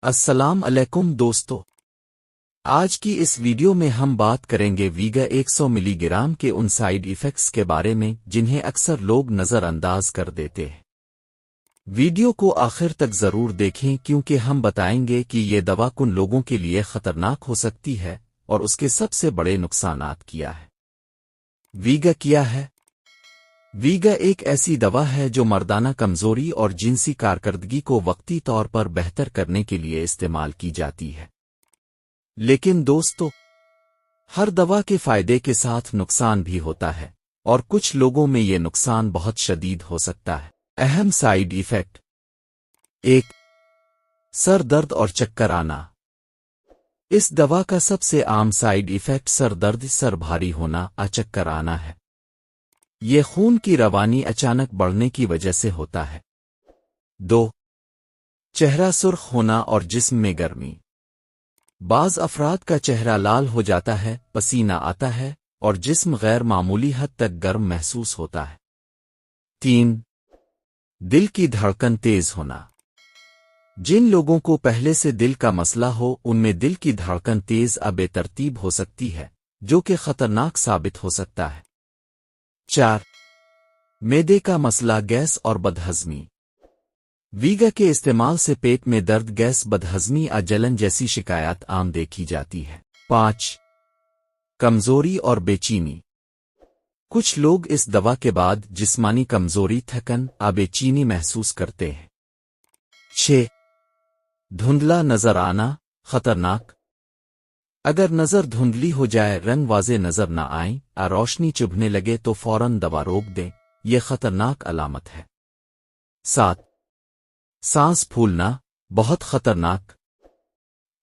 السلام علیکم دوستو، آج کی اس ویڈیو میں ہم بات کریں گے ویگا 100 ملی گرام کے ان سائیڈ ایفیکٹس کے بارے میں جنہیں اکثر لوگ نظر انداز کر دیتے ہیں۔ ویڈیو کو آخر تک ضرور دیکھیں کیونکہ ہم بتائیں گے کہ یہ دوا کن لوگوں کے لیے خطرناک ہو سکتی ہے اور اس کے سب سے بڑے نقصانات کیا ہے۔ ویگا کیا ہے؟ ویگا ایک ایسی دوا ہے جو مردانہ کمزوری اور جنسی کارکردگی کو وقتی طور پر بہتر کرنے کے لیے استعمال کی جاتی ہے۔ لیکن دوستو، ہر دوا کے فائدے کے ساتھ نقصان بھی ہوتا ہے اور کچھ لوگوں میں یہ نقصان بہت شدید ہو سکتا ہے۔ اہم سائیڈ ایفیکٹ: 1. سر درد اور چکر آنا۔ اس دوا کا سب سے عام سائیڈ ایفیکٹ سر درد، سر بھاری ہونا، چکر آنا ہے۔ یہ خون کی روانی اچانک بڑھنے کی وجہ سے ہوتا ہے۔ 2. چہرہ سرخ ہونا اور جسم میں گرمی۔ بعض افراد کا چہرہ لال ہو جاتا ہے، پسینہ آتا ہے اور جسم غیر معمولی حد تک گرم محسوس ہوتا ہے۔ 3. دل کی دھڑکن تیز ہونا۔ جن لوگوں کو پہلے سے دل کا مسئلہ ہو ان میں دل کی دھڑکن تیز بے ترتیب ہو سکتی ہے، جو کہ خطرناک ثابت ہو سکتا ہے۔ 4. معدے کا مسئلہ، گیس اور بدہضمی۔ ویگا کے استعمال سے پیٹ میں درد، گیس، بدہضمی جلن جیسی شکایات عام دیکھی جاتی ہے۔ 5. کمزوری اور بے چینی۔ کچھ لوگ اس دوا کے بعد جسمانی کمزوری، تھکن، بے چینی محسوس کرتے ہیں۔ 6. دھندلا نظر آنا، خطرناک۔ اگر نظر دھندلی ہو جائے، رنگ واضح نظر نہ آئیں، روشنی چبھنے لگے تو فوراً دوا روک دیں، یہ خطرناک علامت ہے۔ 7. سانس پھولنا، بہت خطرناک۔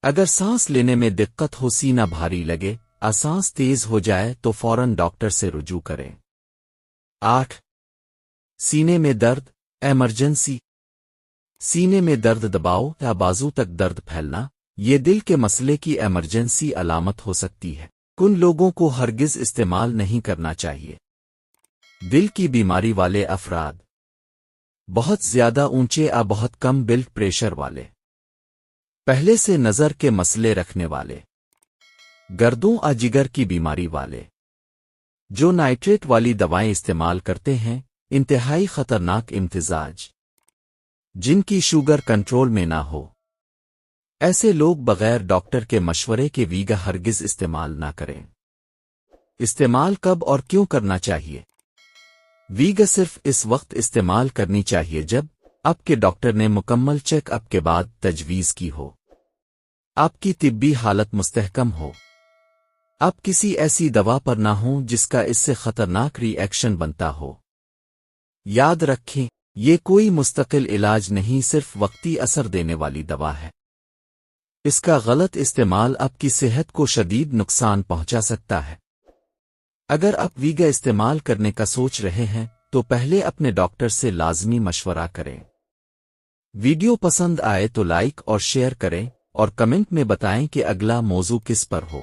اگر سانس لینے میں دقت ہو، سینہ بھاری لگے، سانس تیز ہو جائے تو فوراً ڈاکٹر سے رجوع کریں۔ 8. سینے میں درد، ایمرجنسی۔ سینے میں درد، دباؤ یا بازو تک درد پھیلنا، یہ دل کے مسئلے کی ایمرجنسی علامت ہو سکتی ہے۔ کن لوگوں کو ہرگز استعمال نہیں کرنا چاہیے۔ دل کی بیماری والے افراد، بہت زیادہ اونچے بہت کم بلڈ پریشر والے، پہلے سے نظر کے مسئلے رکھنے والے، گردوں جگر کی بیماری والے، جو نائٹریٹ والی دوائیں استعمال کرتے ہیں، انتہائی خطرناک امتزاج، جن کی شوگر کنٹرول میں نہ ہو، ایسے لوگ بغیر ڈاکٹر کے مشورے کے ویگا ہرگز استعمال نہ کریں۔ استعمال کب اور کیوں کرنا چاہیے؟ ویگا صرف اس وقت استعمال کرنی چاہیے جب آپ کے ڈاکٹر نے مکمل چیک اپ کے بعد تجویز کی ہو، آپ کی طبی حالت مستحکم ہو، آپ کسی ایسی دوا پر نہ ہوں جس کا اس سے خطرناک ری ایکشن بنتا ہو۔ یاد رکھیں، یہ کوئی مستقل علاج نہیں، صرف وقتی اثر دینے والی دوا ہے۔ اس کا غلط استعمال آپ کی صحت کو شدید نقصان پہنچا سکتا ہے۔ اگر آپ ویگا استعمال کرنے کا سوچ رہے ہیں تو پہلے اپنے ڈاکٹر سے لازمی مشورہ کریں۔ ویڈیو پسند آئے تو لائک اور شیئر کریں اور کمنٹ میں بتائیں کہ اگلا موضوع کس پر ہو۔